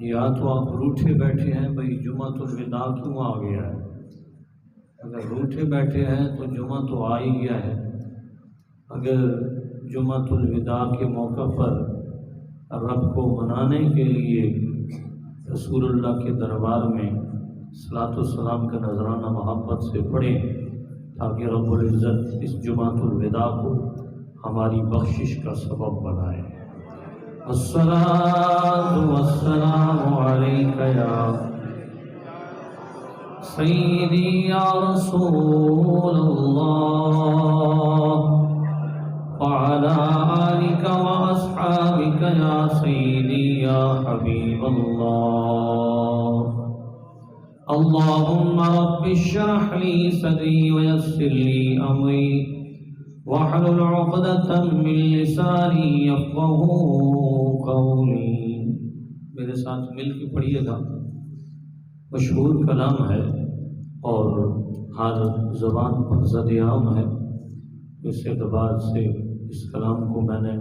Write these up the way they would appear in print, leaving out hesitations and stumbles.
یا تو آپ روٹھے بیٹھے ہیں بھائی جمعۃ الوداع کیوں آ گیا ہے؟ اگر روٹھے بیٹھے ہیں تو جمعہ تو آ ہی گیا ہے۔ اگر جمعۃ الوداع کے موقع پر رب کو منانے کے لیے رسول اللہ کے دربار میں صلاۃ والسلام کا نذرانہ محبت سے پڑھیں تاکہ رب العزت اس جمعۃ الوداع کو ہماری بخشش کا سبب بنائے۔ الصلاۃ والسلام علیک یا سیدی یا رسول اللہ وعلی آلک واصحابک یا سیدی یا حبیب اللہ۔ اللہم رب اشرح لی صدری ویسر لی امری واحلل عقدۃ من لسانی یفقہوا قولی۔ میرے ساتھ مل کے پڑھیے گا، مشہور کلام ہے اور ہر زبان پر زد عام ہے۔ اس اعتبار سے اس کلام کو میں نے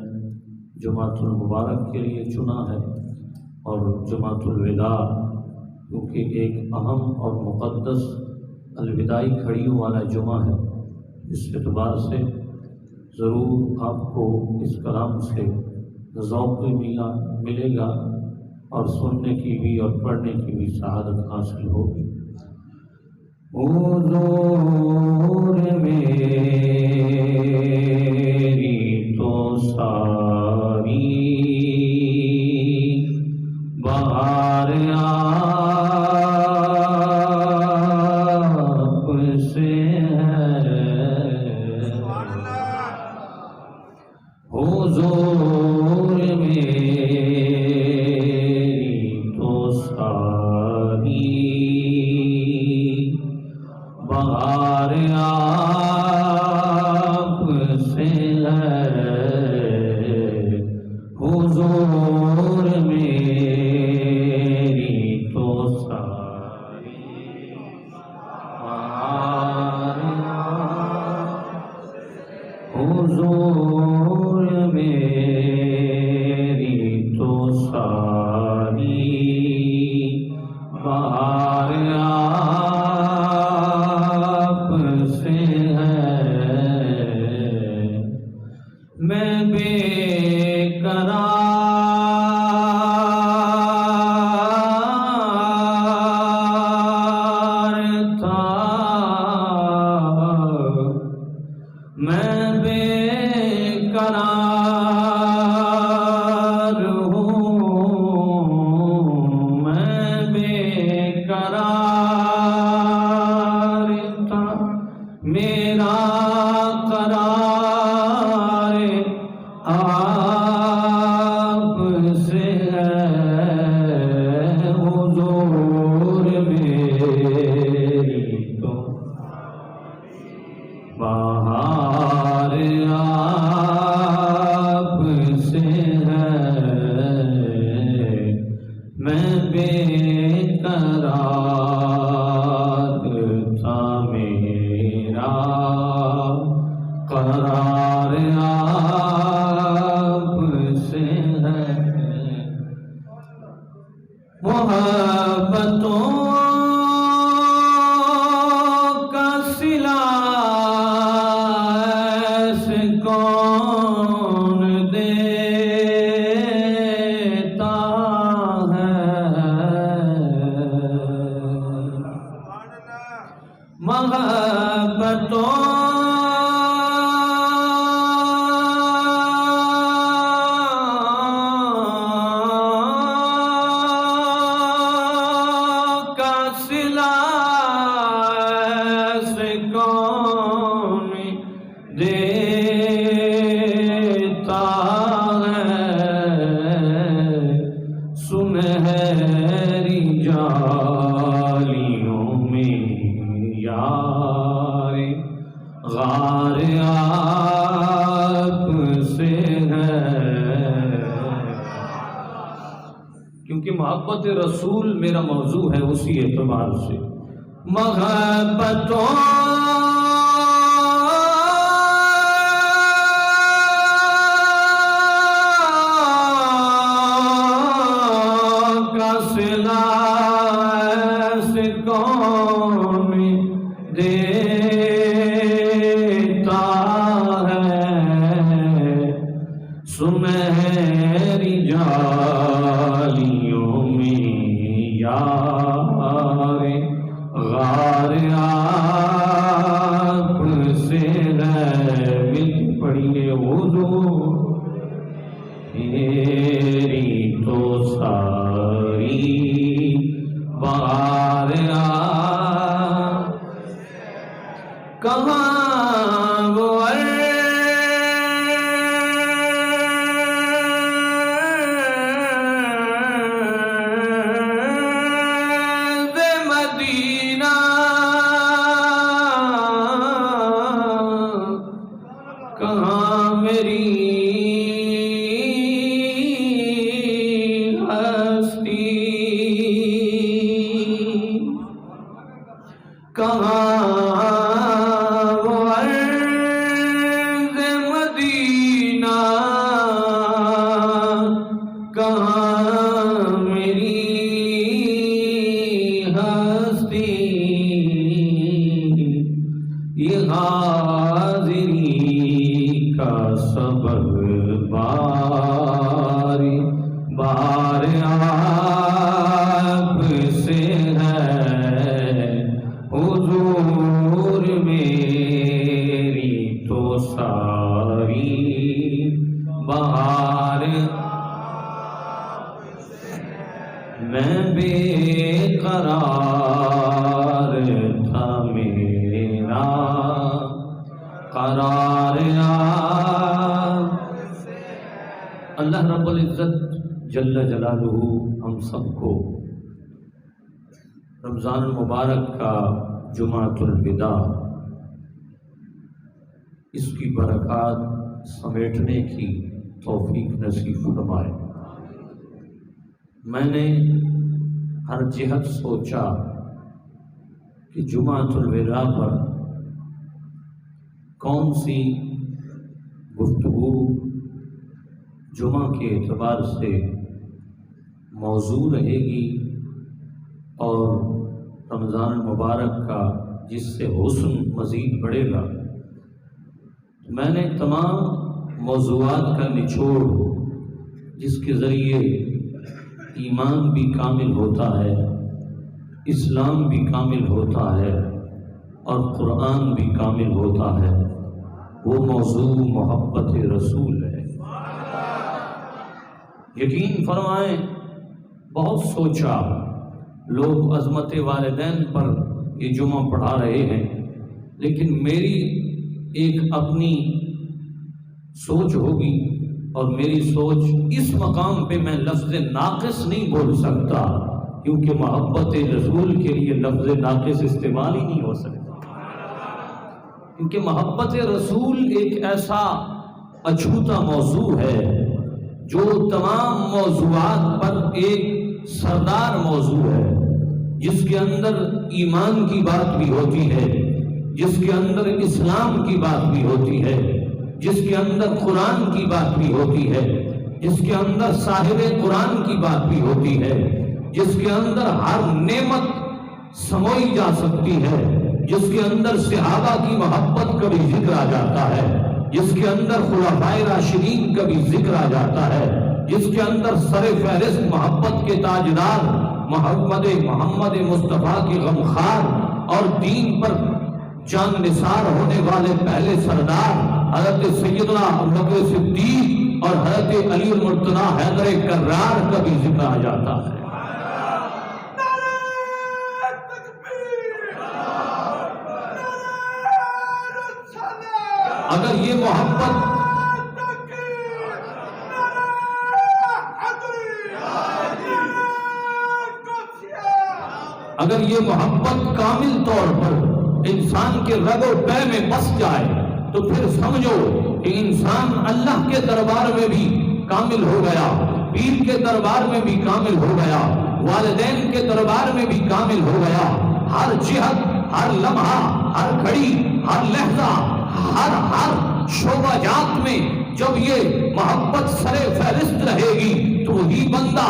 جمعۃ المبارک کے لیے چنا ہے، اور جمعۃ الوداع کیونکہ ایک اہم اور مقدس الوداعی گھڑیوں والا جمعہ ہے، اس اعتبار سے ضرور آپ کو اس کلام سے ذوق بھی ملے گا اور سننے کی بھی اور پڑھنے کی بھی سعادت حاصل ہوگی۔ حضور میری تو ساری بہار آپ سے ہے، حضور میری تو ساری بہار آپ سے ہے، حضور میری تو ساری بہار حضور میری تو ساری بہار آپ سے ہے، میں بے قرار تھا، میں بے قرار ہوں، میں بے قرار تھا، میرا قرار آپ سے ہے، حضور میری تو بہار آپ سے ہے، میں بے قرار تھا، میرا قرار آپ سے ہے، محبتوں کا صلہ ایسے کون دیتا ہے، محبتوں کا صلہ ایسے کون دیتا ہے، سنہری جالیوں میں یار غار آپ سے ہے، کیونکہ محبت رسول میرا موضوع ہے، اسی اعتبار سے محبتوں کا فاصلہ ایسے کون دیتا ہے سنہری جالیوں میں یار غار آپ سے ہے مل پڑیے حضور میری تو ساری بہار کہاں وہ مدینہ کہاں میری کہاں وہ عرض مدینہ کہاں میری ہستی یہ حاضری کا سبب بار آپ سے ہے حضور میری تو ساری بہار میں بے قرار تھا میرا قرار اللہ رب العزت جل جلالہ ہم سب کو رمضان المبارک کا جمعۃ الوداع اس کی برکات سمیٹنے کی توفیق نصیب فرمائے۔ میں نے ہر جہت سوچا کہ جمعۃ الوداع پر کون سی گفتگو جمعہ کے اعتبار سے موضوع رہے گی اور رمضان المبارک کا جس سے حسن مزید بڑھے گا۔ میں نے تمام موضوعات کا نچوڑ جس کے ذریعے ایمان بھی کامل ہوتا ہے، اسلام بھی کامل ہوتا ہے اور قرآن بھی کامل ہوتا ہے، وہ موضوع محبت رسول ہے۔ یقین فرمائیں بہت سوچا، لوگ عظمت والدین پر یہ جمعہ پڑھا رہے ہیں، لیکن میری ایک اپنی سوچ ہوگی اور میری سوچ اس مقام پہ میں لفظ ناقص نہیں بول سکتا، کیونکہ محبت رسول کے لیے لفظ ناقص استعمال ہی نہیں ہو سکتا، کیونکہ محبت رسول ایک ایسا اچھوتا موضوع ہے جو تمام موضوعات پر ایک سردار موضوع ہے، جس کے اندر ایمان کی بات بھی ہوتی ہے، جس کے اندر اسلام کی بات بھی ہوتی ہے، جس کے اندر قرآن کی بات بھی ہوتی ہے، جس کے اندر صاحب قرآن کی بات بھی ہوتی ہے، جس کے اندر ہر نعمت سموئی جا سکتی ہے، جس کے اندر صحابہ کی محبت کا بھی ذکر آ جاتا ہے، جس کے اندر خلفائے راشدین کا بھی ذکر آ جاتا ہے، جس کے اندر سر فہرست محبت کے تاجدار محمد مصطفیٰ کے غمخوار اور دین پر جان نثار ہونے والے پہلے سردار حضرت سیدنا ابوبکر صدیق اور حضرت علی المرتضیٰ حیدر کرار کا بھی ذکر آ جاتا ہے۔ اگر یہ محبت کامل طور پر انسان کے رگ و پے میں بس جائے تو پھر سمجھو کہ انسان اللہ کے دربار میں بھی کامل ہو گیا، پیر کے دربار میں بھی کامل ہو گیا، والدین کے دربار میں بھی کامل ہو گیا۔ ہر جہت، ہر لمحہ، ہر گھڑی، ہر لحظہ، ہر شعبہ جات میں جب یہ محبت سرے فہرست رہے گی تو وہی بندہ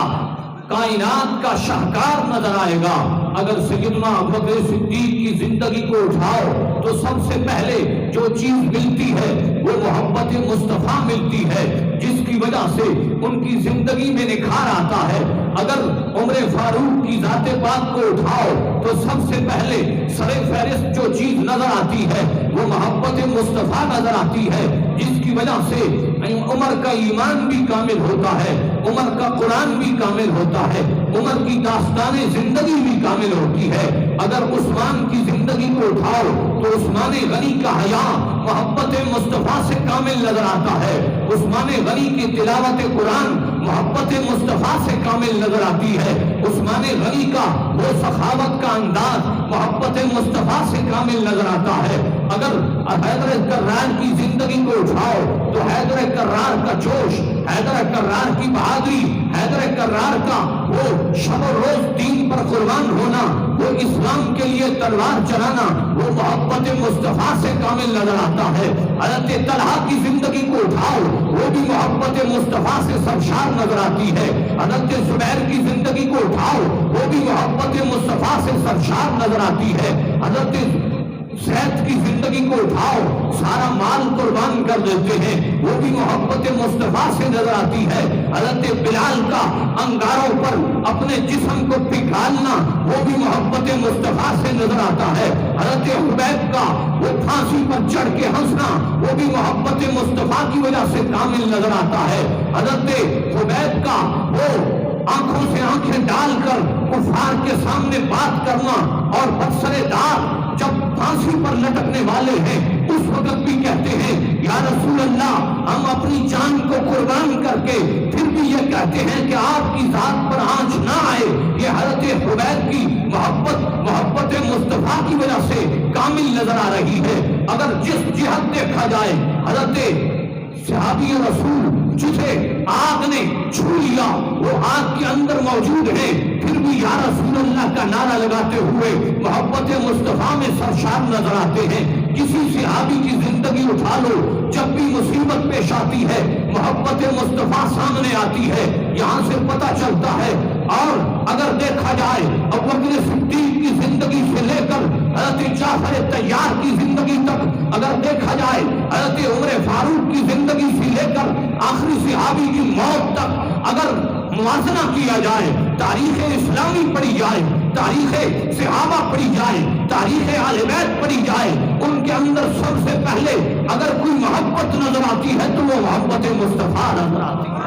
کائنات کا شاہکار نظر آئے گا۔ اگر سیدنا ابوبکر صدیق کی زندگی کو اٹھاؤ تو سب سے پہلے جو چیز ملتی ہے وہ محبت مصطفیٰ ملتی ہے، جس کی وجہ سے ان کی زندگی میں نکھار آتا ہے۔ اگر عمر فاروق کی ذات پاک کو اٹھاؤ تو سب سے پہلے سر فہرست جو چیز نظر آتی ہے وہ محبت مصطفیٰ نظر آتی ہے، جس کی وجہ سے عمر کا ایمان بھی کامل ہوتا ہے، عمر کا قرآن بھی کامل ہوتا ہے، عمر کی داستان زندگی بھی کامل ہوتی ہے۔ اگر عثمان کی زندگی کو اٹھاؤ تو عثمان غنی کا حیا محبت مصطفیٰ سے کامل نظر آتا ہے، عثمان غنی کی تلاوت قرآن محبت مصطفیٰ سے کامل نظر آتی ہے، عثمان غنی کا وہ سخاوت کا انداز محبت مصطفیٰ سے کامل نظر آتا ہے۔ اگر حیدر کرار کی زندگی کو اٹھاؤ تو حیدر کرار کا جوش، حیدر کرار کی بہادری، حیدر کرار کا وہ شب و روز دین پر قربان ہونا، وہ اسلام کے لیے تلوار چلانا، وہ محبت مصطفیٰ سے کامل نظر آتا ہے۔ حضرت طلحہ کی زندگی کو اٹھاؤ وہ بھی محبت مصطفیٰ سے سرشار نظر آتی ہے۔ حضرت زبیر کی زندگی کو اٹھاؤ وہ بھی محبت مصطفیٰ سے سرشار نظر آتی ہے۔ حضرت زید کی زندگی کو اٹھاؤ سارا مال قربان کر دیتے ہیں، وہ بھی محبت مصطفیٰ سے نظر آتی ہے۔ حضرت بلال کا انگاروں پر اپنے جسم کو پگھالنا وہ بھی محبت مصطفیٰ سے نظر آتا ہے۔ حضرت حبیب کا وہ پھانسی پر چڑھ کے ہنسنا وہ بھی محبت مصطفیٰ کی وجہ سے کامل نظر آتا ہے۔ حضرت حبیب کا وہ آنکھوں سے آنکھیں ڈال کر کفار کے سامنے بات کرنا اور بسر دار جب پھانسی پر لٹکنے والے ہیں اس وقت بھی کہتے ہیں یا رسول اللہ ہم اپنی جان کو قربان کر کے پھر بھی یہ کہتے ہیں کہ آپ کی ذات پر آنچ نہ آئے۔ یہ حضرت حبیب کی محبت مصطفیٰ کی وجہ سے کامل نظر آ رہی ہے۔ اگر جس جہت دیکھا جائے حضرت صحابی رسول جسے آگ نے چھو لیا وہ آگ کے اندر موجود ہے پھر بھی یا رسول اللہ کا نعرہ لگاتے ہوئے محبت مصطفیٰ میں سرشار نظر آتے ہیں۔ کسی صحابی کی زندگی اٹھا لو جب بھی مصیبت پیش آتی ہے محبت مصطفیٰ سامنے آتی ہے، یہاں سے پتہ چلتا ہے۔ اور اگر دیکھا جائے ابوبکر صدیق کی زندگی سے لے کر حضرت جعفر طیار کی زندگی تک، اگر دیکھا جائے حضرت عمر فاروق کی زندگی سے لے کر آخری صحابی کی موت تک، اگر موازنہ کیا جائے تاریخ اسلامی پڑھی جائے، تاریخ صحابہ پڑھی جائے، تاریخ اہل بیت پڑھی جائے، ان کے اندر سب سے پہلے اگر کوئی محبت نظر آتی ہے تو وہ محبت مصطفیٰ نظر آتی ہے۔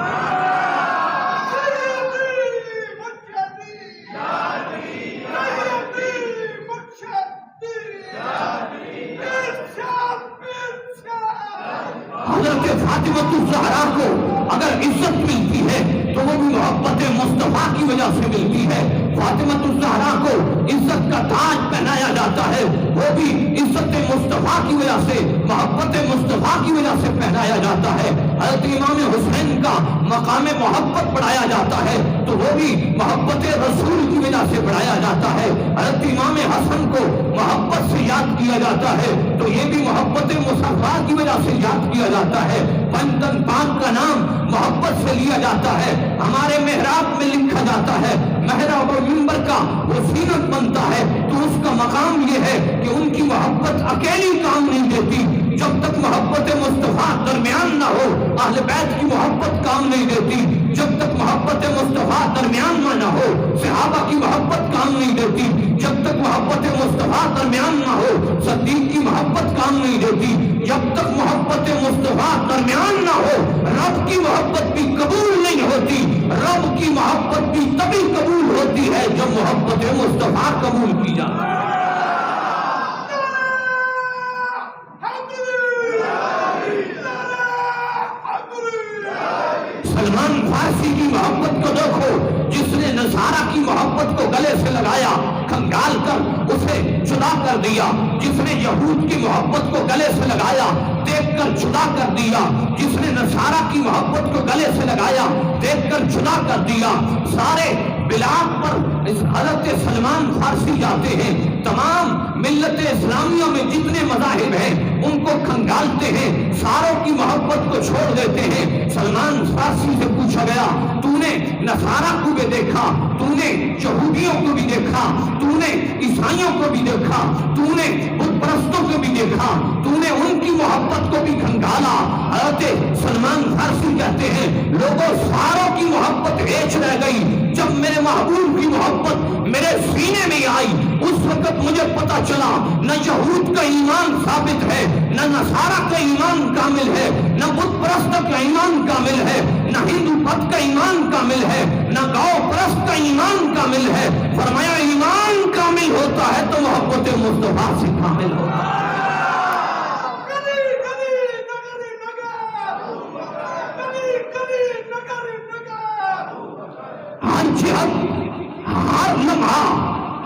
حضرت فاطمہ الزہرا کو اگر عزت ملتی ہے تو وہ بھی محبت مصطفیٰ کی وجہ سے ملتی ہے۔ فاطمہ الزہرا کو عزت کا تاج پہنایا جاتا ہے وہ بھی عزت مصطفیٰ کی وجہ سے، محبت مصطفیٰ کی وجہ سے پہنایا جاتا ہے۔ حضرت امام حسین کا مقام محبت بڑھایا جاتا ہے تو وہ بھی محبت رسول کی وجہ سے بڑھایا جاتا ہے۔ حضرت امام حسن کو محبت سے یاد کیا جاتا ہے تو یہ بھی محبت مصطفیٰ کی وجہ سے یاد کیا جاتا ہے۔ پنجتن پاک کا نام محبت سے لیا جاتا ہے، ہمارے محراب میں لکھا جاتا ہے، محراب اور منبر کا وہ زینت بنتا ہے تو اس کا مقام یہ ہے کہ ان کی محبت اکیلی کام نہیں دیتی، جب تک محبت مصطفیٰ درمیان نہ ہو اہل بیت کی محبت کام نہیں دیتی، جب تک محبت مصطفیٰ درمیان میں نہ ہو صحابہ کی محبت کام نہیں دیتی، جب تک محبت مصطفیٰ درمیان نہ ہو صدیق کی محبت کام نہیں دیتی، جب تک محبت مصطفیٰ درمیان نہ ہو رب کی محبت بھی قبول نہیں ہوتی۔ رب کی محبت بھی تبھی قبول ہوتی ہے جب محبت مصطفیٰ قبول کی جائے۔ سلمان فارسی کی محبت کو دیکھو جس نے نصارہ کی محبت کو گلے سے لگایا کھنگال کر اسے جدا کر دیا، جس نے یہود کی محبت کو گلے سے لگایا دیکھ کر جدا کر دیا، جس نے نصارہ کی محبت کو گلے سے لگایا دیکھ کر جدا کر دیا، سارے بلاگ پر اس حضرت سلمان فارسی جاتے ہیں، تمام ملت اسلامیہ میں جتنے مذاہب ہیں ان کو کھنگالتے ہیں، ساروں کی محبت کو چھوڑ دیتے ہیں۔ سلمان فارسی سے پوچھا گیا تو نے نصارہ کو بھی دیکھا، تو نے یہودیوں کو بھی دیکھا، تو نے عیسائیوں کو بھی دیکھا، تو نے بت پرستوں کو بھی دیکھا، تو نے ان کی محبت کو بھی کھنگالا۔ حضرت سلمان فارسی کہتے ہیں لوگوں ساروں کی محبت ایچ رہ گئی، جب میرے محبوب کی محبت میرے سینے میں آئی اس وقت مجھے پتا چلا نہ یہود کا ایمان ثابت ہے، نہ نصارہ کا ایمان کامل ہے، نہ بت پرست کا ایمان کامل ہے، نہ ہندو مت کا ایمان کامل ہے، نہ گاؤں پرست کا ایمان کامل ہے۔ فرمایا ایمان کامل ہوتا ہے تو محبت مصطفیٰ سے کامل ہوتا ہے۔ ہر جہت، ہر لمحہ،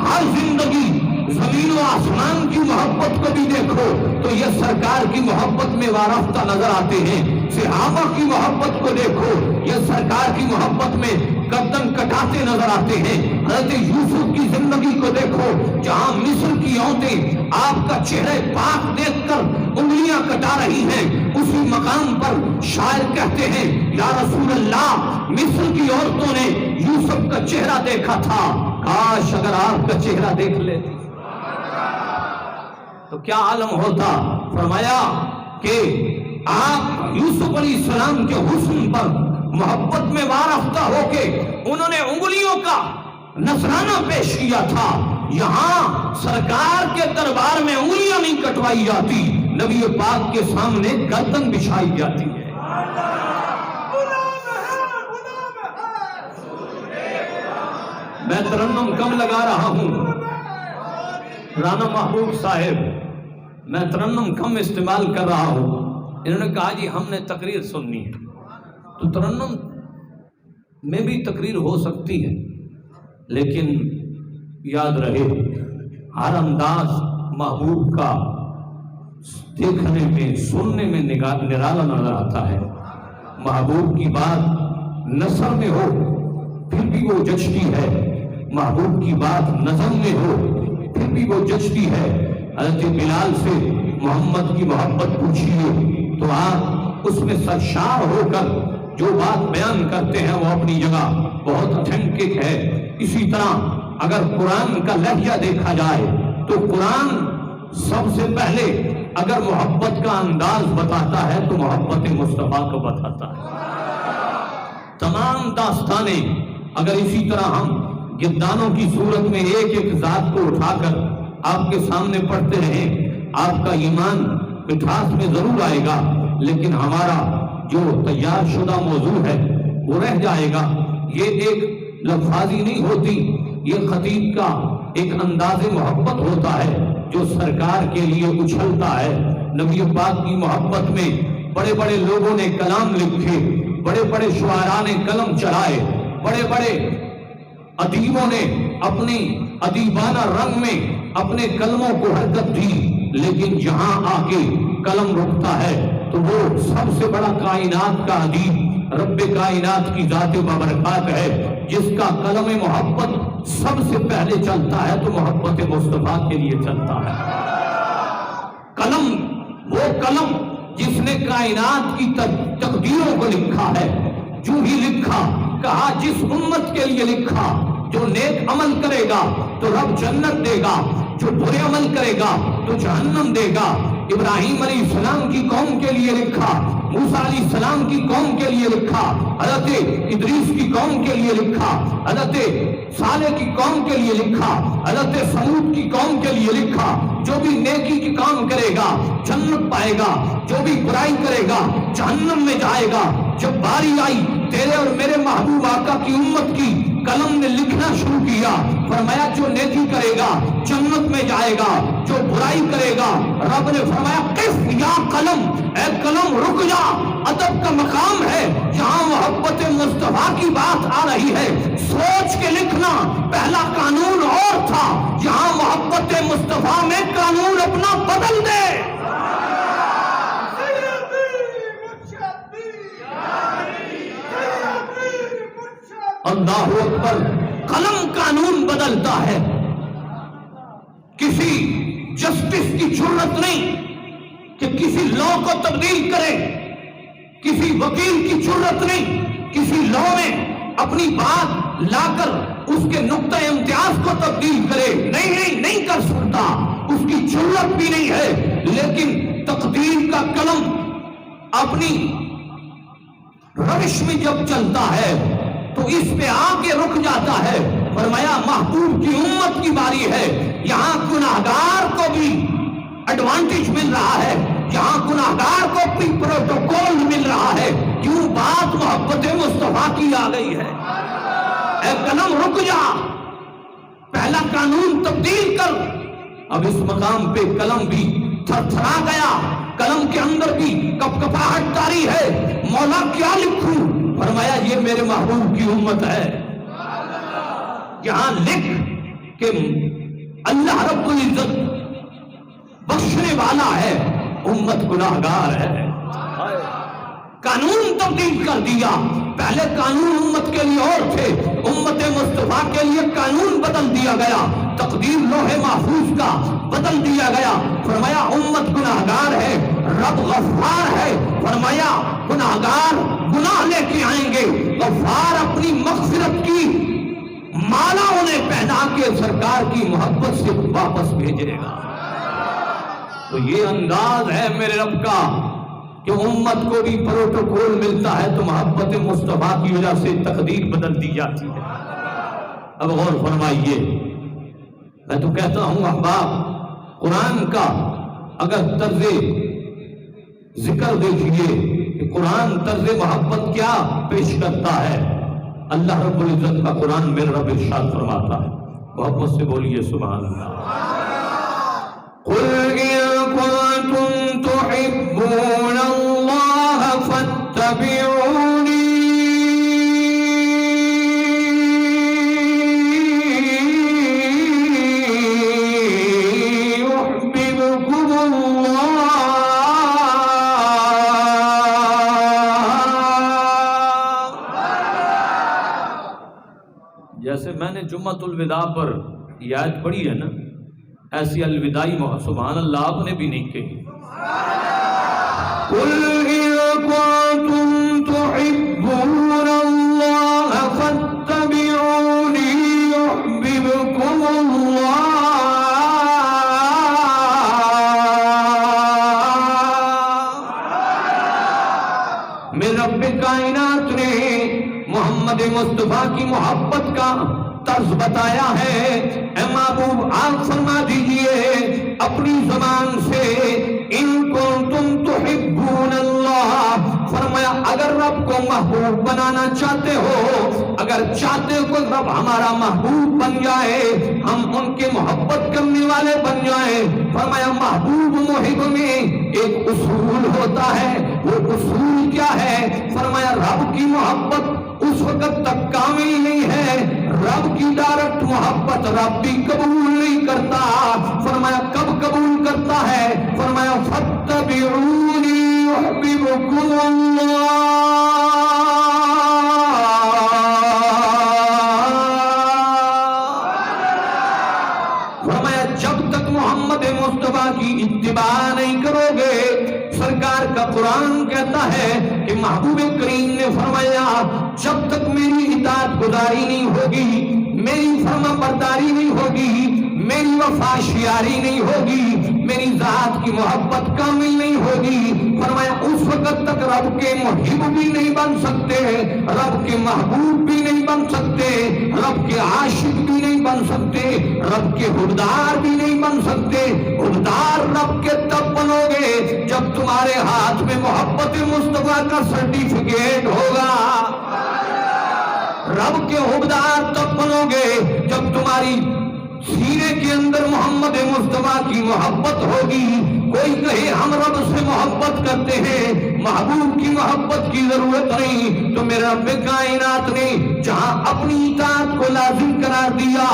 ہر زندگی، زمین و آسمان کی محبت کو بھی دیکھو تو یہ سرکار کی محبت میں وارفتہ نظر آتے ہیں۔ صحابہ کی محبت کو دیکھو، یہ سرکار کی محبت میں گردن کٹاتے نظر آتے ہیں۔ حضرت یوسف کی زندگی کو دیکھو، جہاں مصر کی عورتیں آپ کا چہرہ پاک دیکھ کر انگلیاں کٹا رہی ہیں، اسی مقام پر شاعر کہتے ہیں یا رسول اللہ مصر کی عورتوں نے یوسف کا چہرہ دیکھا تھا، کاش اگر آپ کا چہرہ دیکھ لیتے تو کیا عالم ہوتا۔ فرمایا کہ آپ یوسف علیہ السلام کے حسن پر محبت میں وارفتہ ہو کے انہوں نے انگلیوں کا نذرانہ پیش کیا تھا، یہاں سرکار کے دربار میں انگلیاں نہیں کٹوائی جاتی، نبی پاک کے سامنے گردن بچھائی جاتی ہے۔ میں ترنم کم لگا رہا ہوں رانا محبوب صاحب، میں ترنم کم استعمال کر رہا ہوں۔ انہوں نے کہا جی ہم نے تقریر سننی ہے، تو ترنم میں بھی تقریر ہو سکتی ہے، لیکن یاد رہے ہر انداز محبوب کا دیکھنے میں سننے میں نرالا نظر آتا ہے۔ محبوب کی بات نثر میں ہو پھر بھی وہ جچتی ہے، محبوب کی بات نظم میں ہو پھر بھی وہ جچتی ہے۔ حضرت بلال سے محمد کی محبت پوچھیے تو آپ اس میں سرشار ہو کر جو بات بیان کرتے ہیں وہ اپنی جگہ بہت اتھینٹک ہے۔ اسی طرح اگر قرآن کا لہجہ دیکھا جائے تو قرآن سب سے پہلے اگر محبت کا انداز بتاتا ہے تو محبت مصطفیٰ کو بتاتا ہے۔ تمام داستانیں اگر اسی طرح ہم گدانوں کی صورت میں ایک ایک ذات کو اٹھا کر آپ کے سامنے پڑھتے رہیں، آپ کا ایمان مٹھاس میں ضرور آئے گا، لیکن ہمارا جو تیار شدہ موضوع ہے وہ رہ جائے گا۔ یہ ایک لفظی نہیں ہوتی، یہ خطیب کا ایک انداز محبت ہوتا ہے جو سرکار کے لیے اچھلتا ہے۔ نبی پاک کی محبت میں بڑے بڑے لوگوں نے کلام لکھے، بڑے بڑے شعراء نے قلم چلائے، بڑے بڑے ادیبوں نے اپنی ادیبانہ رنگ میں اپنے کلموں کو حرکت دی، لیکن جہاں آ کے قلم رکتا ہے تو وہ سب سے بڑا کائنات کا ادیب رب کائنات کی ذات بابرکات ہے، جس کا قلم محبت سب سے پہلے چلتا ہے تو محبت مصطفیٰ کے لیے چلتا ہے۔ قلم وہ قلم جس نے کائنات کی تقدیروں کو لکھا ہے، جو ہی لکھا کہا جس امت کے لیے لکھا، جو نیک عمل کرے گا تو رب جنت دے گا، جو برے عمل کرے گا تو جہنم دے گا۔ ابراہیم علیہ السلام کی قوم کے لیے لکھا، موسیٰ علیہ السلام کی قوم کے لیے لکھا، حضرت ادریس کی قوم کے لیے لکھا، حضرت صالح کی قوم کے لیے لکھا، حضرت سمود کی قوم کے لیے لکھا۔ جو بھی نیکی کی کام کرے گا جنت پائے گا، جو بھی برائی کرے گا جہنم میں جائے گا۔ جب باری آئی تیرے اور میرے محبوب آقا کی امت کی، قلم نے لکھنا شروع کیا، فرمایا جو نیکی کرے گا جنت میں جائے گا، جو برائی کرے گا رب نے فرمایا قف یا قلم، اے قلم رک جا۔ ادب کا مقام ہے جہاں محبت مصطفیٰ کی بات آ رہی ہے، سوچ کے لکھنا۔ پہلا قانون اور تھا، جہاں محبت مصطفیٰ میں قانون اپنا بدل دے۔ اللہ اکبر۔ چلتا ہے، کسی جسٹس کی ضرورت نہیں کہ کسی لا کو تبدیل کرے، کسی وکیل کی ضرورت نہیں کسی لا میں اپنی بات لا کر اس کے نقطہ امتیاز کو تبدیل کرے، نہیں کر سکتا، اس کی ضرورت بھی نہیں ہے۔ لیکن تقدیر کا قلم اپنی روش میں جب چلتا ہے تو اس پہ آ کے رک جاتا ہے۔ فرمایا محبوب کی امت کی باری ہے، یہاں گناہگار کو بھی ایڈوانٹیج مل رہا ہے، یہاں گناہگار کو بھی پروٹوکول مل رہا ہے، کیوں بات محبت مصطفیٰ کی آ گئی ہے۔ اے قلم رک جا، پہلا قانون تبدیل کر۔ اب اس مقام پہ قلم بھی تھر تھرا گیا، قلم کے اندر بھی کپکپاہٹ طاری ہے، مولا کیا لکھوں؟ فرمایا یہ میرے محبوب کی امت ہے۔ یہاں لکھ کہ اللہ رب العزت بخشنے والا ہے، امت گناہگار ہے۔ قانون تبدیل کر دیا، پہلے قانون امت کے لیے اور تھے، امت مصطفیٰ کے لیے قانون بدل دیا گیا، تقدیر لوح محفوظ کا بدل دیا گیا۔ فرمایا امت گناہگار ہے، رب غفار ہے۔ فرمایا گناہگار گناہ لے کے آئیں گے، غفار اپنی مغفرت کی مالا انہیں پہنا کے سرکار کی محبت سے واپس بھیجے گا۔ تو یہ انداز ہے میرے رب کا کہ امت کو بھی پروٹوکول ملتا ہے تو محبت مصطفیٰ کی وجہ سے تقدیر بدل دی جاتی ہے۔ اب غور فرمائیے، میں تو کہتا ہوں احباب، قرآن کا اگر طرز ذکر دیکھیے کہ قرآن طرز محبت کیا پیش کرتا ہے۔ اللہ رب العزت کا قرآن میرا رب ارشاد فرماتا ہے، محبت سے بولیے سبحان اللہ۔ قل إن كنتم تحبون الله فاتبعوني يحببكم الله۔ جیسے میں نے جمعۃ الوداع پر یہ آیت پڑھی ہے نا، ایسی الوداعی سبحان اللہ آپ نے بھی نہیں کہی۔ قل إن كنتم تحبون الله فاتبعوني يحببكم الله۔ میرے رب کائنات نے محمد مصطفیٰ کی محبت کا طرز بتایا ہے۔ اے محبوب آپ فرما دیجئے اپنی زبان سے، ان کنتم تحبون اللہ، فرمایا اگر رب کو محبوب بنانا چاہتے ہو، اگر چاہتے ہو کہ رب ہمارا محبوب بن جائے، ہم ان کے محبت کرنے والے بن جائیں، فرمایا محبوب محب میں ایک اصول ہوتا ہے۔ وہ اصول کیا ہے؟ فرمایا رب کی محبت اس وقت تک کامل نہیں ہے، رب کی ڈائریکٹ محبت رب بھی قبول نہیں کرتا۔ فرمایا کب قبول کرتا ہے؟ فرمایا فاتبعونی یحببکم اللہ۔ فرمایا جب تک محمد مصطفیٰ کی اتباع نہیں کرو گے، سرکار کا قرآن کہتا ہے کہ محبوب کریم نے فرمایا جب تک میری اطاعت گزاری نہیں ہوگی، میری فرما برداری نہیں ہوگی، میری وفاشیاری نہیں ہوگی، میری ذات کی محبت کامل نہیں ہوگی، فرمایا اس وقت تک رب کے محب بھی نہیں بن سکتے، رب کے محبوب بھی نہیں بن سکتے، رب کے عاشق بھی نہیں بن سکتے، رب کے حبدار بھی نہیں بن سکتے۔ حبدار رب کے تب بنو گے جب تمہارے ہاتھ میں محبت مصطفیٰ کا سرٹیفکیٹ ہوگا۔ رب کے حبدار تب بنو گے جب تمہاری سینے کے اندر محمد مصطفیٰ کی محبت ہوگی۔ کوئی کہے ہم رب سے محبت کرتے ہیں، محبوب کی محبت کی ضرورت نہیں تو میرے رب کائنات نے جہاں اپنی اطاعت کو لازم قرار دیا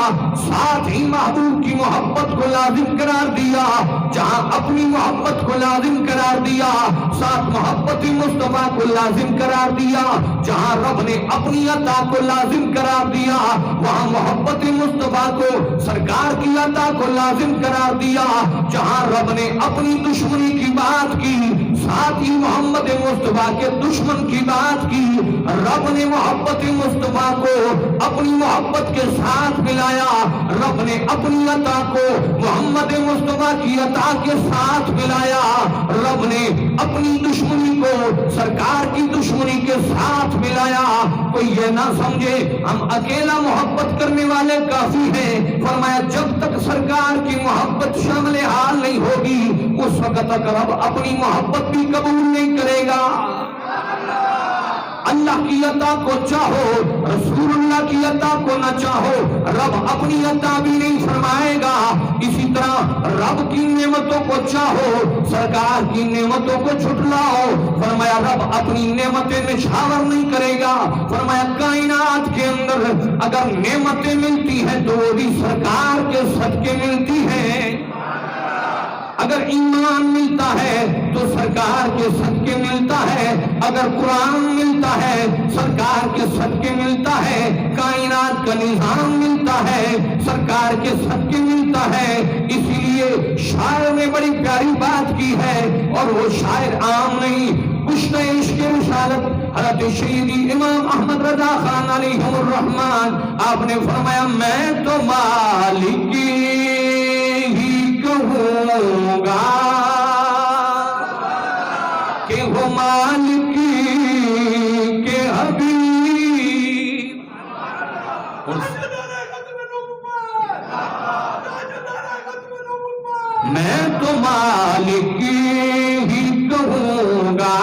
ساتھ ہی محبوب کی محبت کو لازم قرار دیا، جہاں اپنی محبت کو لازم قرار دیا ساتھ محبت مصطفیٰ کو لازم قرار دیا، جہاں رب نے اپنی عطا کو لازم قرار دیا وہاں محبت مصطفیٰ کو سرکار کی عطا کو لازم قرار دیا، جہاں رب نے اپنی دشمنی کی بات کی ساتھ ہی محمد مصطفیٰ کے دشمن کی بات کی، رب نے محبت مصطفیٰ کو اپنی محبت کے ساتھ ملایا، رب نے اپنی عطا کو محمد مصطفیٰ کی عطا کے ساتھ ملایا، رب نے اپنی دشمنی کو سرکار کی دشمنی کے ساتھ ملایا۔ کوئی یہ نہ سمجھے ہم اکیلا محبت کرنے والے کافی ہیں، فرمایا جب تک سرکار کی محبت شامل حال نہیں ہوگی اس وقت تک رب اپنی محبت بھی قبول نہیں کرے گا۔ اللہ کی عطا کو چاہو رسول اللہ کی عطا کو نہ چاہو رب اپنی عطا بھی نہیں فرمائے گا، اسی طرح رب کی نعمتوں کو چاہو سرکار کی نعمتوں کو جھٹلاؤ فرمایا رب اپنی نعمتیں نچھاور نہیں کرے گا، فرمایا کائنات کے اندر اگر نعمتیں ملتی ہیں تو وہ بھی سرکار کے صدقے ملتی ہیں، اگر ایمان ملتا ہے تو سرکار کے صدقے ملتا ہے، اگر قرآن ملتا ہے سرکار کے صدقے ملتا ہے، کائنات کا نظام ملتا ہے سرکار کے صدقے ملتا ہے۔ اسی لیے شاعر نے بڑی پیاری بات کی ہے اور وہ شاعر عام نہیں، کشتہ عشق رسالت حضرت شہیدی امام احمد رضا خان علیہ الرحمن آپ نے فرمایا میں تو مالک ہی کہوں گا کہ وہ مالک کے حبیب، میں تو مالک ہی کہوں گا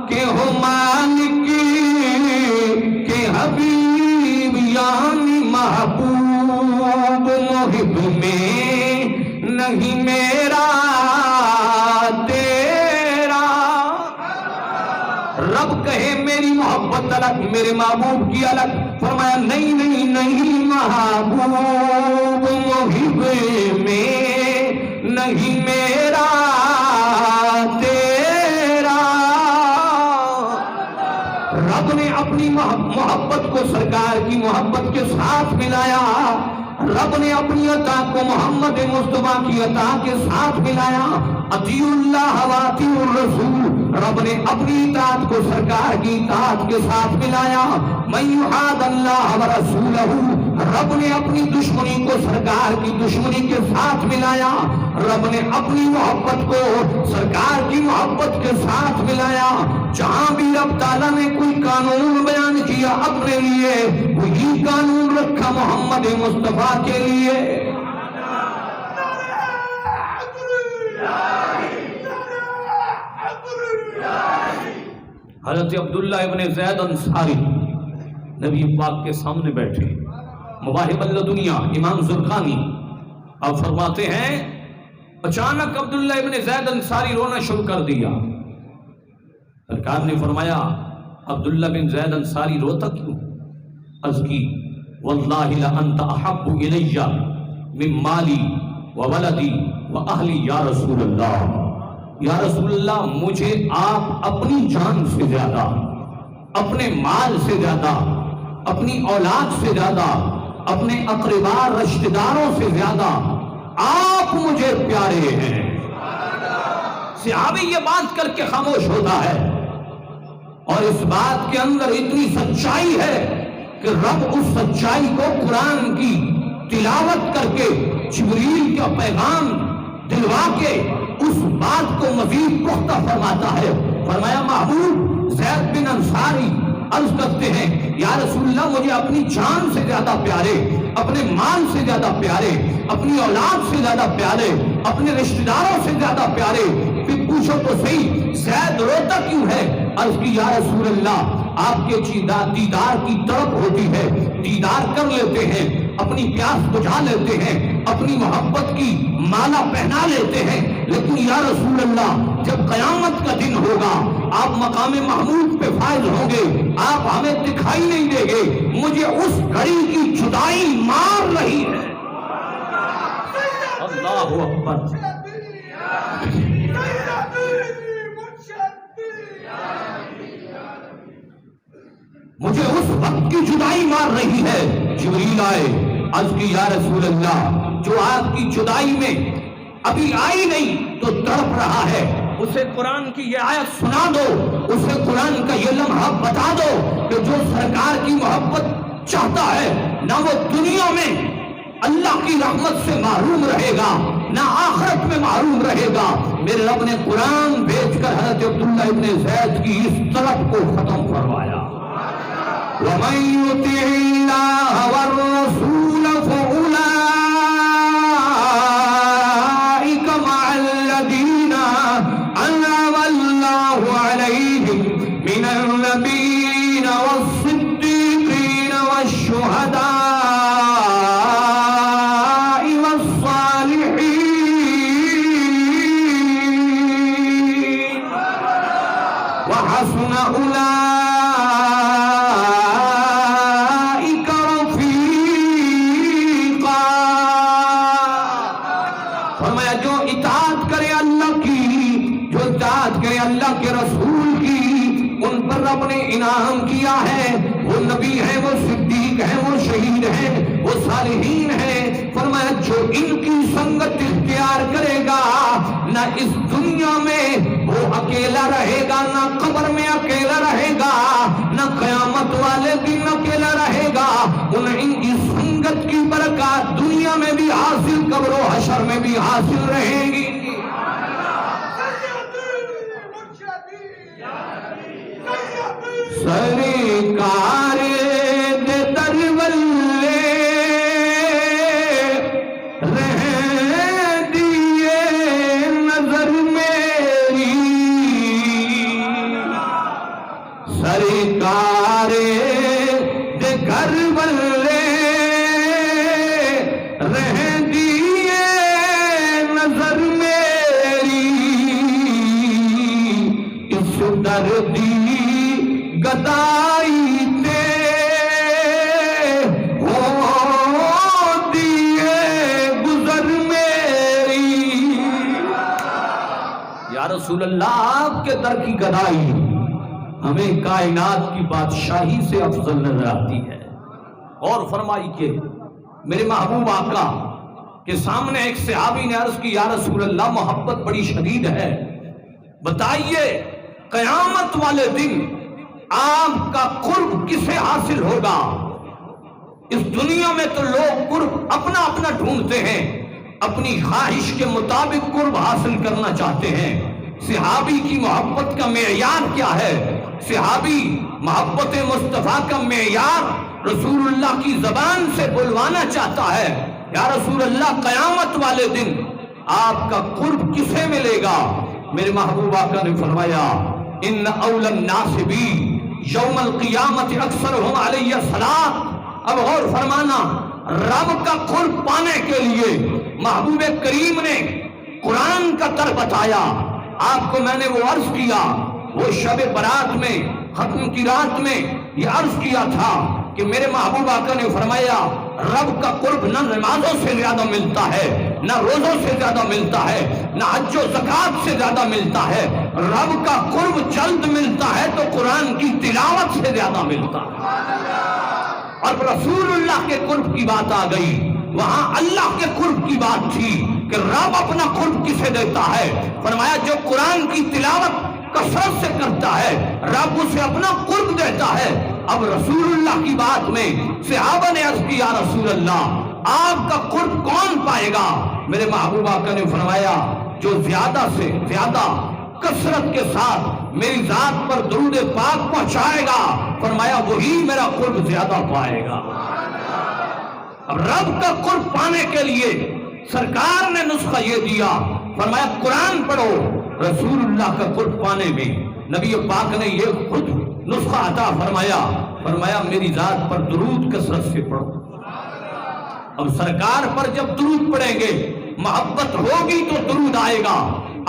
کہ وہ مالک کے حبیب یعنی محبوب محب میں نہیں میرا تیرا، رب کہے میری محبت الگ میرے محبوب کی الگ، فرمایا نہیں نہیں نہیں محبوب محب میں نہیں میرا تیرا، رب نے اپنی محبت کو سرکار کی محبت کے ساتھ ملایا، رب نے اپنی عطا کو محمد مصطفیٰ کی عطا کے ساتھ ملایا، اطیعوا اللہ واطیعوا الرسول، رب نے اپنی اطاعت کو سرکار کی اطاعت کے ساتھ ملایا، من یحاد اللہ ورسولہ، رب نے اپنی دشمنی کو سرکار کی دشمنی کے ساتھ ملایا، رب نے اپنی محبت کو سرکار کی محبت کے ساتھ ملایا، جہاں بھی رب تعالیٰ نے کوئی قانون بیان کیا اپنے لیے وہی قانون رکھا محمد مصطفیٰ کے لیے۔ حضرت عبداللہ ابن زید انصاری نبی پاک کے سامنے بیٹھے، مواہب اللدنیا امام زرقانی اب فرماتے ہیں اچانک عبداللہ ابن زید انصاری رونا شروع کر دیا، سرکار نے فرمایا عبداللہ بن زید انصاری روتا کیوں؟ عرض کی واللہ لانت احب الی من مالی وولدی واہلی یا رسول اللہ، یا رسول اللہ مجھے آپ اپنی جان سے زیادہ، اپنے مال سے زیادہ، اپنی اولاد سے زیادہ، اپنے اقربا رشتہ داروں سے زیادہ آپ مجھے پیارے ہیں۔ صحابی یہ بات کر کے خاموش ہوتا ہے اور اس بات کے اندر اتنی سچائی ہے کہ رب اس سچائی کو قرآن کی تلاوت کر کے جبریل کا پیغام دلوا کے اس بات کو مزید پختہ فرماتا ہے، فرمایا محبوب زید بن انصاری عرض کرتے ہیں یا رسول اللہ مجھے اپنی جان سے زیادہ پیارے، اپنے مال سے زیادہ پیارے، اپنی اولاد سے زیادہ پیارے، اپنے رشتہ داروں سے زیادہ پیارے، پھر پوچھو تو صحیح زید روتا کیوں ہے؟ عرض کی یا رسول اللہ آپ کے دیدار کی طرف ہوتی ہے، دیدار کر لیتے ہیں اپنی پیاس بجھا لیتے ہیں، اپنی محبت کی مالا پہنا لیتے ہیں، لیکن یا رسول اللہ جب قیامت کا دن ہوگا آپ مقام محمود پہ فائز ہوں گے، آپ ہمیں دکھائی نہیں دیں گے، مجھے اس گھڑی کی جدائی مار رہی ہے۔ اللہ اکبر۔ مجھے اس وقت کی جدائی مار رہی ہے۔ جبریل آئے، عرض کی یا رسول اللہ جو آپ کی جدائی میں ابھی آئی نہیں تو تڑپ رہا ہے، اسے قرآن کی یہ آیت سنا دو، اسے قرآن کا یہ لمحہ بتا دو کہ جو سرکار کی محبت چاہتا ہے نہ وہ دنیا میں اللہ کی رحمت سے محروم رہے گا نہ آخرت میں محروم رہے گا۔ میرے رب نے قرآن بھیج کر حضرت عبداللہ ابن زید کی اس طلب کو ختم فرمایا۔ وَمَن يُطِعِ اللَّهَ وَالرَّسُولَ فَأُولَئِكَ مَعَ الَّذِينَ أَنْعَمَ اللَّهُ عَلَيْهِمْ مِنَ النَّبِيِّينَ وَالصِّدِّيقِينَ وَالشُّهَدَاءِ وَحَسُنَ أُولَئِكَ اللہ کے رسول کی، ان پر رب نے انعام کیا ہے، وہ نبی ہیں، وہ صدیق ہیں، وہ شہید ہیں، وہ صالحین ہیں۔ فرمایا جو ان کی سنگت اختیار کرے گا نہ اس دنیا میں وہ اکیلا رہے گا، نہ قبر میں اکیلا رہے گا، نہ قیامت والے دن اکیلا رہے گا۔ ان کی سنگت کی برکات دنیا میں بھی حاصل، قبر و حشر میں بھی حاصل رہے گی۔ سرکار دے درولے رہ دیے نظر میری، سرکار دے گھر والے رہ دیے نظر میری، اس دردی گدائی تے ہو دیے گزر میری۔ یا رسول اللہ آپ کے در کی گدائی ہمیں کائنات کی بادشاہی سے افضل نظر آتی ہے۔ اور فرمائی کہ میرے محبوب آقا کے سامنے ایک صحابی نے عرض کی یا رسول اللہ محبت بڑی شدید ہے، بتائیے قیامت والے دن آپ کا قرب کسے حاصل ہوگا؟ اس دنیا میں تو لوگ قرب اپنا اپنا ڈھونڈتے ہیں، اپنی خواہش کے مطابق قرب حاصل کرنا چاہتے ہیں۔ صحابی کی محبت کا معیار کیا ہے؟ صحابی محبت مصطفیٰ کا معیار رسول اللہ کی زبان سے بلوانا چاہتا ہے، یا رسول اللہ قیامت والے دن آپ کا قرب کسے ملے گا؟ میرے محبوب آقا نے فرمایا ان اول الناس بی یوم القیامت اکثرہم علیہ الصلاۃ۔ اب غور فرمانا، رب کا قرب پانے کے لیے محبوب کریم نے قرآن کا در بتایا۔ آپ کو میں نے وہ عرض کیا، وہ شب برات میں ختم کی رات میں یہ عرض کیا تھا کہ میرے محبوب آقا نے فرمایا رب کا قرب نہ نمازوں سے زیادہ ملتا ہے، نہ روزوں سے زیادہ ملتا ہے، نہ حج و زکوٰۃ سے زیادہ ملتا ہے۔ رب کا قرب جلد ملتا ہے تو قرآن کی تلاوت سے زیادہ ملتا ہے۔ اور رسول اللہ کے قرب کی بات آ گئی، وہاں اللہ کے قرب کی بات تھی کہ رب اپنا قرب کسے دیتا ہے؟ فرمایا جو قرآن کی تلاوت کثرت سے کرتا ہے رب اسے اپنا قرب دیتا ہے۔ اب رسول اللہ کی بات میں صحابہ نے عرض کی یا رسول اللہ آپ کا قرب کون پائے گا؟ میرے محبوب آقا نے فرمایا جو زیادہ سے زیادہ کثرت کے ساتھ میری ذات پر درود پاک پہنچائے گا، فرمایا وہی میرا قرب زیادہ پائے گا۔ اب رب کا قرب پانے کے لیے سرکار نے نسخہ یہ دیا، فرمایا قرآن پڑھو۔ رسول اللہ کا قرب پانے میں نبی پاک نے یہ خود نسخہ عطا فرمایا، فرمایا میری ذات پر درود کثرت سے پڑھو۔ اب سرکار پر جب درود پڑیں گے محبت ہوگی تو درود آئے گا.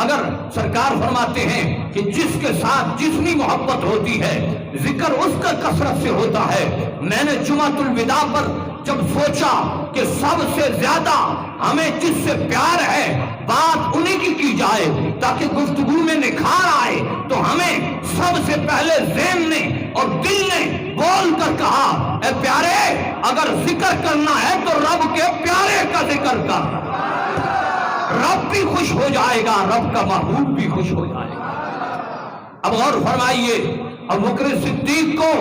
اگر سرکار فرماتے ہیں کہ جس کے ساتھ جتنی محبت ہوتی ہے ذکر اس کا کثرت سے ہوتا ہے. میں نے جمعۃ الوداع پر جب سوچا کہ سب سے زیادہ ہمیں جس سے پیار ہے بات انہیں کی جائے تاکہ گفتگو میں نکھار آئے، تو ہمیں سب سے پہلے ذہن نے اور دل نے بول کر کہا اے پیارے اگر ذکر کرنا ہے تو رب کے پیارے کا ذکر کر. رب بھی خوش ہو جائے گا، رب کا محبوب بھی خوش ہو جائے گا. اب غور فرمائیے، ابوبکر صدیق کو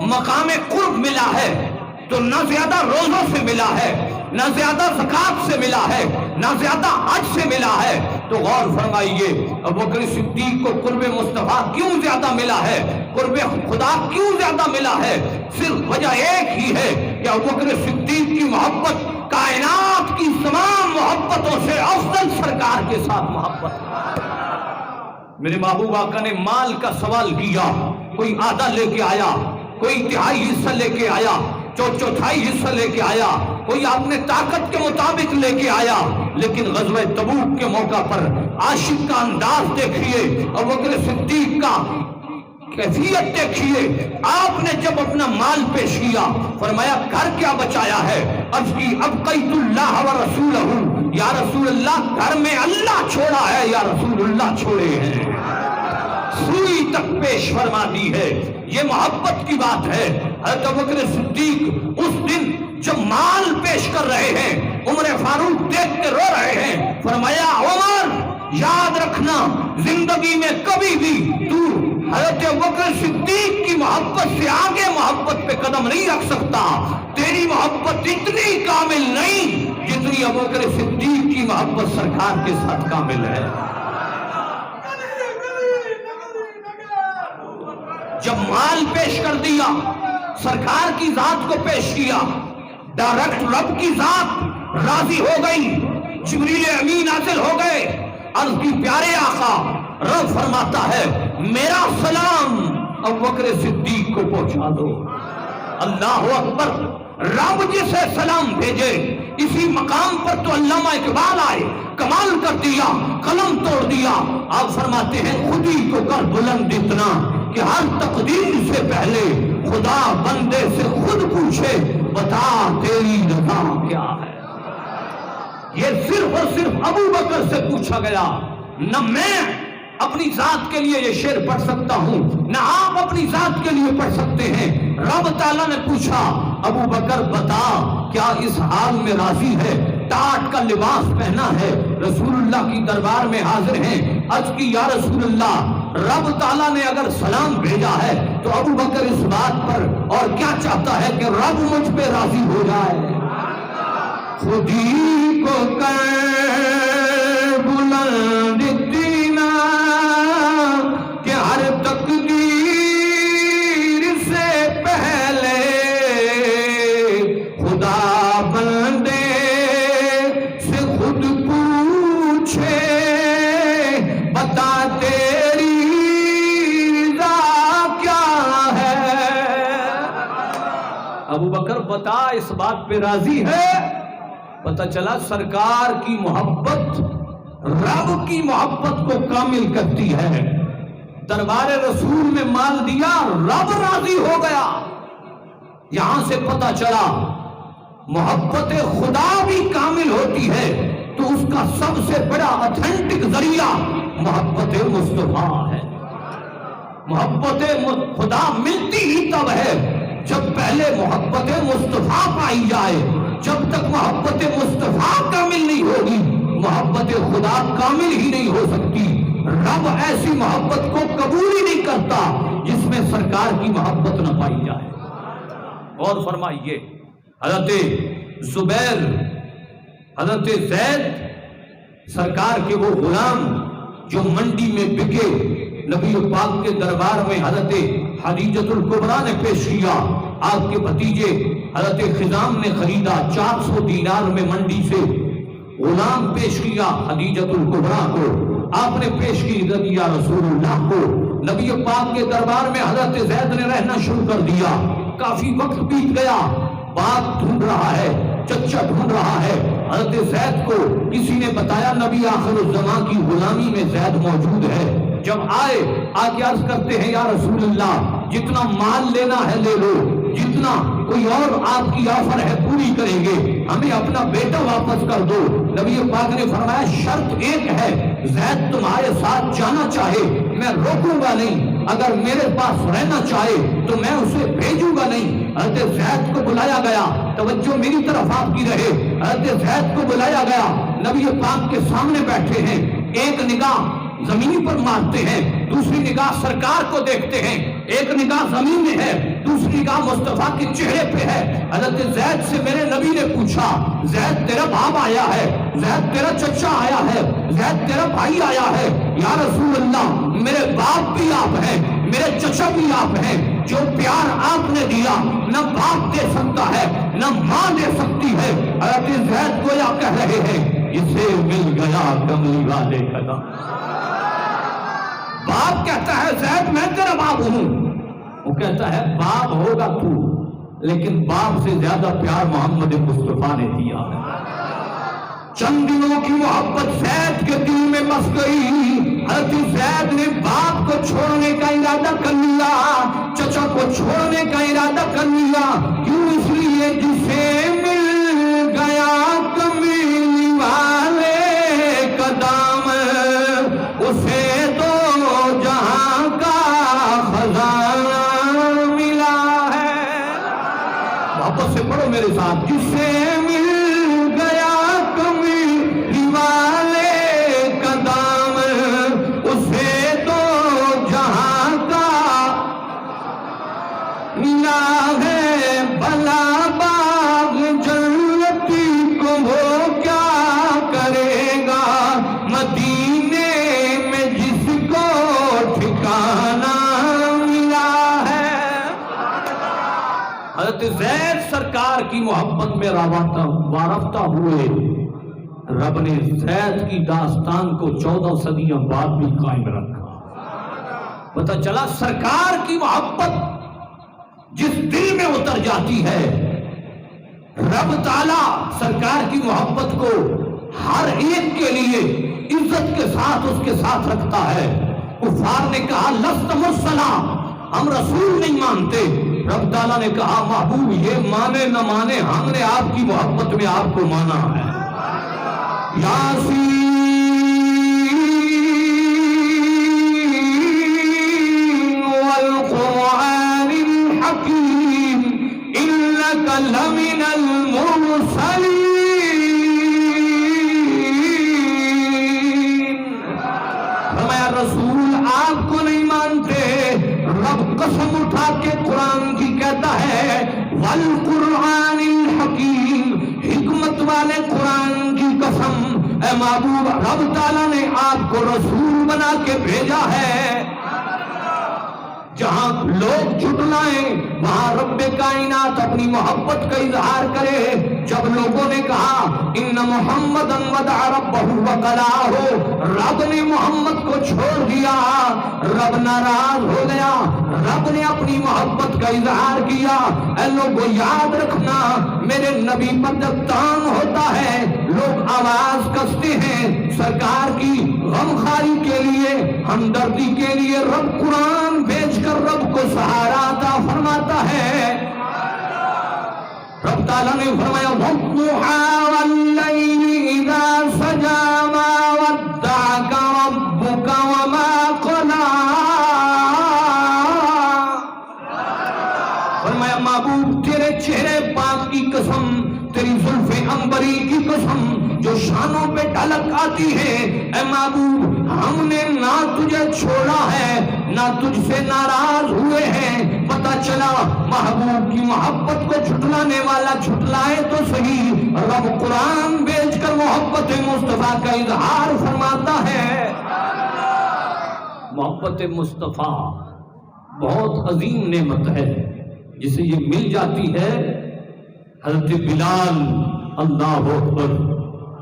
مقام قرب ملا ہے تو نہ زیادہ روزوں سے ملا ہے، نہ زیادہ زکات سے ملا ہے، نہ زیادہ حج سے ملا ہے. تو غور فرمائیے ابوبکر صدیق کو قرب مصطفیٰ کیوں زیادہ ملا ہے، قرب خدا کیوں زیادہ ملا ہے؟ صرف وجہ ایک ہی ہے کہ ابوبکر صدیق کی محبت کائنات کی تمام محبتوں سے افضل سرکار کے ساتھ محبت. میرے محبوب آقا نے مال کا سوال کیا، کوئی آدھا لے کے آیا، کوئی تہائی حصہ لے کے آیا، چوتھائی حصہ لے کے آیا، کوئی اپنے طاقت کے مطابق لے کے آیا. لیکن غزوہ تبوک کے موقع پر عاشق کا انداز دیکھیے، ابوبکر صدیق کا کیفیت دیکھیے. آپ نے جب اپنا مال پیش کیا فرمایا گھر کیا بچایا ہے؟ عرض کی ابقیت اللہ و رسولہ، یا رسول اللہ گھر میں اللہ چھوڑا ہے، یا رسول اللہ چھوڑے ہیں. سوئی تک پیش فرما دی ہے. یہ محبت کی بات ہے. حضرت ابوبکر صدیق اس دن جب مال پیش کر رہے ہیں عمر فاروق دیکھ کے رو رہے ہیں. فرمایا عمر یاد رکھنا زندگی میں کبھی بھی تو حضرت ابوبکر صدیق کی محبت سے آگے محبت پہ قدم نہیں رکھ سکتا. تیری محبت اتنی کامل نہیں جتنی ابوبکر صدیق کی محبت سرکار کے ساتھ کامل ہے. جب مال پیش کر دیا، سرکار کی ذات کو پیش کیا، ڈائریکٹ رب کی ذات راضی ہو گئی، جبریل امین نازل ہو گئے. عرض کی پیارے آقا، رب فرماتا ہے میرا سلام ابوبکر صدیق کو پہنچا دو. اللہ اکبر. رب جسے سلام بھیجے اسی مقام پر تو علامہ اقبال آئے، کمال کر دیا، قلم توڑ دیا. آپ فرماتے ہیں خودی کو کر بلند اتنا کہ ہر تقدیر سے پہلے خدا بندے سے خود پوچھے بتا تیری رضا کیا ہے. یہ صرف اور صرف ابوبکر سے پوچھا گیا. نہ میں اپنی ذات کے لیے یہ شعر پڑھ سکتا ہوں، نہ آپ اپنی ذات کے لیے پڑھ سکتے ہیں. رب تعالیٰ نے پوچھا ابوبکر بتا کیا اس حال میں راضی ہے؟ ٹاٹ کا لباس پہنا ہے، رسول اللہ کی دربار میں حاضر ہیں. عرض کی یا رسول اللہ رب تعالیٰ نے اگر سلام بھیجا ہے تو ابوبکر اس بات پر اور کیا چاہتا ہے کہ رب مجھ پہ راضی ہو جائے. خودی کو کر بلند اتنا کہ ہر تقدیر سے پہلے خدا بندے سے خود پوچھے بتا تیری رضا کیا ہے. ابوبکر بتا اس بات پہ راضی ہے؟ پتہ چلا سرکار کی محبت رب کی محبت کو کامل کرتی ہے. دربار رسول میں مال دیا، رب راضی ہو گیا. یہاں سے پتہ چلا محبت خدا بھی کامل ہوتی ہے تو اس کا سب سے بڑا اتھینٹک ذریعہ محبت مصطفیٰ ہے. محبت خدا ملتی ہی تب ہے جب پہلے محبت مصطفیٰ پائی جائے. جب تک محبت مصطفیٰ کامل نہیں ہوگی محبت خدا کامل ہی نہیں ہو سکتی. رب ایسی محبت کو قبول ہی نہیں کرتا جس میں سرکار کی محبت نہ پائی جائے. اور فرمائیے حضرت زبیر، حضرت زید سرکار کے وہ غلام جو منڈی میں بکے، نبی پاک کے دربار میں حضرت خدیجۃ الکبریٰ نے پیش کیا. آپ کے بھتیجے حضرت خزام نے خریدا، 400 دینار میں منڈی سے غلام پیش کیا خدیجۃ الکبریٰ کو. آپ نے پیش کی یا رسول اللہ کو. نبی پاک کے دربار میں حضرت زید نے رہنا شروع کر دیا. کافی وقت بیت گیا، بات ڈھونڈ رہا ہے. چچا ڈھونڈ رہا ہے. حضرت زید کو کسی نے بتایا نبی آخر الزمان کی غلامی میں زید موجود ہے. جب آئے آگے عرض کرتے ہیں یا رسول اللہ جتنا مال لینا ہے لے لو, جتنا کوئی اور آپ کی آفر ہے پوری کریں گے, ہمیں اپنا بیٹا واپس کر دو. نبی پاک نے فرمایا شرط ایک ہے, زید تمہارے ساتھ جانا چاہے میں روکوں گا نہیں, اگر میرے پاس رہنا چاہے تو میں اسے بھیجوں گا نہیں. حضرت زید کو بلایا گیا, توجہ میری طرف آپ کی رہے. حضرت زید کو بلایا گیا, نبی پاک کے سامنے بیٹھے ہیں, ایک نگاہ زمین پر مارتے ہیں, دوسری نگاہ سرکار کو دیکھتے ہیں, ایک نگاہ زمین میں ہے, دوسری نگاہ مصطفیٰ کے چہرے پہ ہے. حضرت زید سے میرے نبی نے پوچھا زید تیرا باپ آیا ہے, زید تیرا چچا آیا ہے, زید تیرا بھائی آیا ہے. یا رسول اللہ میرے باپ بھی آپ ہیں, میرے چچا بھی آپ ہیں, جو پیار آپ نے دیا نہ باپ دے سکتا ہے نہ ماں دے سکتی ہے. حضرت زید کو یا کہہ رہے ہیں اسے مل گیا کملی والے قدم. باپ کہتا ہے زید میں تیرا باپ ہوں, وہ کہتا ہے باپ ہوگا تو, لیکن باپ سے زیادہ پیار محمد مصطفیٰ نے دیا. چند دنوں کی محبت زید کے دل میں بس گئی. حضرت زید نے باپ کو چھوڑنے کا ارادہ کر لیا, چچا کو چھوڑنے کا ارادہ کر لیا. کیوں؟ اس لیے جسے مل گیا کملی والے کا دام, اسے تو جہاں کا خزانہ ملا ہے. واپس سے پڑھو میرے ساتھ, جسے مل گیا کملی والے کا دام, اسے تو جہاں کا ملا ہے. بھلا باغ جنتی کو وہ کیا کرے گا, مدینے میں جس کو ٹھکانہ ملا ہے. حضرت زید سرکار کی محبت میں وارفتہ ہوئے. رب نے زید کی داستان کو 14 صدیوں بعد بھی قائم رکھا. پتہ چلا سرکار کی محبت جس دل میں اتر جاتی ہے, رب تعالیٰ سرکار کی محبت کو ہر ایک کے لیے عزت کے ساتھ اس کے ساتھ رکھتا ہے. کفار نے کہا لست مرسلا, ہم رسول نہیں مانتے. رب تعالیٰ نے کہا محبوب یہ مانے نہ مانے ہم نے آپ کی محبت میں آپ کو مانا ہے. یاسین والقرآن الحکیم انک لمن المرسلین. فرمایا رسول آپ کو نہیں مانتے. رب قسم اٹھا کے قرآن کی کہتا ہے والقرآن الحکیم, حکمت والے قرآن کی قسم. اے محبوب رب تعالیٰ نے آپ کو رسول بنا کے بھیجا ہے. جہاں لوگ جھٹلائیں وہاں رب کائنات اپنی محبت کا اظہار کرے. جب لوگوں نے کہا ان محمدًا ودع ربہ وقلعہ, رب نے محمد کو چھوڑ دیا, رب ناراض ہو گیا, رب نے اپنی محبت کا اظہار کیا. اے لوگوں یاد رکھنا میرے نبی پر جب تان ہوتا ہے لوگ آواز کستے ہیں سرکار کی غمخاری کے لیے, ہمدردی کے لیے رب قرآن بھیج کر رب کو سہارا عطا فرماتا ہے. رب تعالیٰ نے فرمایا وَالضُّحَىٰ وَاللَّيْلِ إِذَا سَجَىٰ مَا وَدَّعَكَ رَبُّكَ وَمَا قَلَىٰ. فرمایا محبوب تیرے چہرے پاک کی قسم, تیری زلف عنبری کی قسم جو شانوں پہ ڈھلک آتی ہے. اے محبوب ہم نے نہ تجھے چھوڑا ہے نہ تجھ سے ناراض ہوئے ہیں. پتہ چلا محبوب کی محبت کو جھٹلانے والا جھٹلائے تو صحیح, رب قرآن بھیج کر محبت مصطفیٰ کا اظہار فرماتا ہے. محبت مصطفیٰ بہت عظیم نعمت ہے جسے یہ مل جاتی ہے. حضرت بلال اللہ اکبر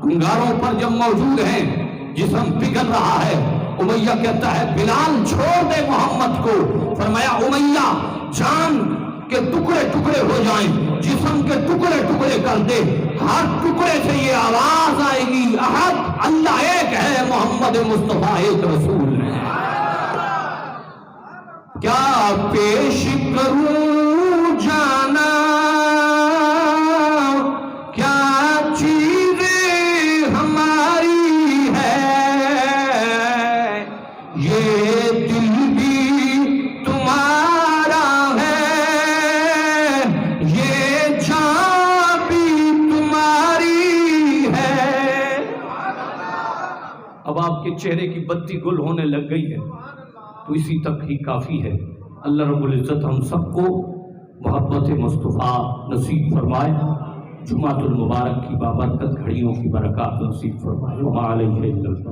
انگاروں پر جب موجود ہیں جسم پگھل رہا ہے, امیہ کہتا ہے بلال چھوڑ دے محمد کو. فرمایا امیہ جان کے ٹکڑے ٹکڑے ہو جائیں, جسم کے ٹکڑے ٹکڑے کر دے، ہر ٹکڑے سے یہ آواز آئے گی، احد اللہ ایک ہے، محمد مصطفیٰ ایک رسول ہے۔ کیا پیش کروں جانا، کیا چیزیں ہماری ہے، یہ دل بھی تمہارا ہے، یہ جان بھی تمہاری ہے۔ اب آپ کے چہرے کی بتی گل ہونے لگ گئی ہے، تو اسی تک ہی کافی ہے۔ اللہ رب العزت ہم سب کو محبت مصطفیٰ نصیب فرمائے، جمعۃ المبارک کی بابرکت گھڑیوں کی برکات نصیب فرمائے۔ وما علیہ الا البلاغ۔